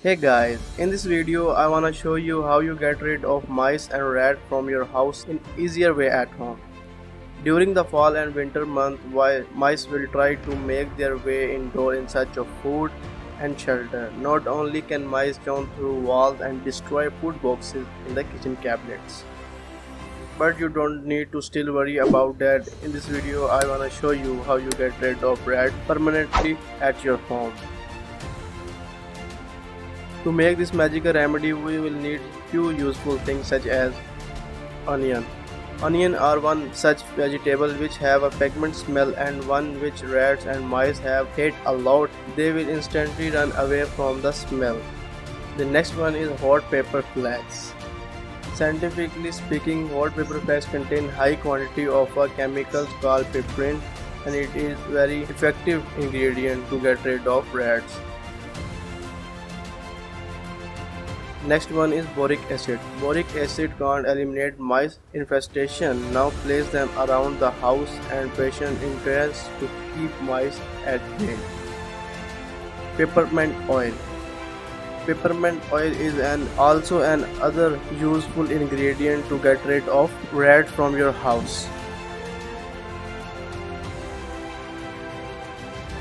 Hey guys, in this video I wanna show you how you get rid of mice and rats from your house in easier way at home. During the fall and winter month, while mice will try to make their way indoor in search of food and shelter. Not only can mice jump through walls and destroy food boxes in the kitchen cabinets, but you don't need to still worry about that. In this video I wanna show you how you get rid of rats permanently at your home. To make this magical remedy, we will need few useful things such as onion. Onion are one such vegetable which have a pungent smell and one which rats and mice have hate a lot. They will instantly run away from the smell. The next one is hot pepper flakes. Scientifically speaking, hot pepper flakes contain high quantity of a chemical called piperin, and it is very effective ingredient to get rid of rats. Next one is boric acid. Boric acid can't eliminate mice infestation. Now place them around the house and patient ingredients to keep mice at bay. Peppermint oil. Peppermint oil is also an other useful ingredient to get rid of rats from your house.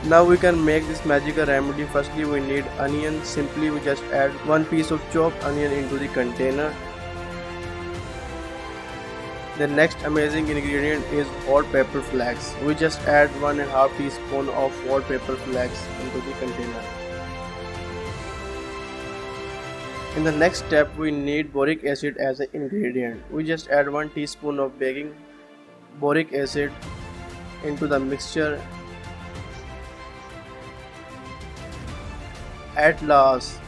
Now we can make this magical remedy. Firstly we need onion. Simply we just add one piece of chopped onion into the container. The next amazing ingredient is hot pepper flakes. We just add 1.5 teaspoon of hot pepper flakes into the container. In the next step we need boric acid as an ingredient. We just add 1 teaspoon of baking boric acid into the mixture. At last,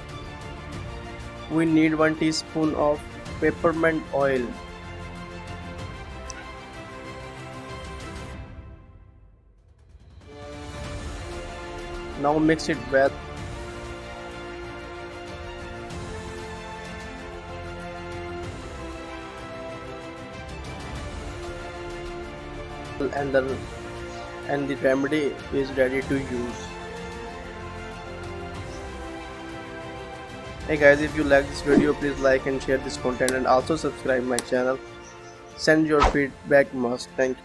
we need 1 teaspoon of peppermint oil. Now mix it well. And the remedy is ready to use. Hey guys, if you like this video, please like and share this content and also subscribe my channel. Send your feedback must. Thank you.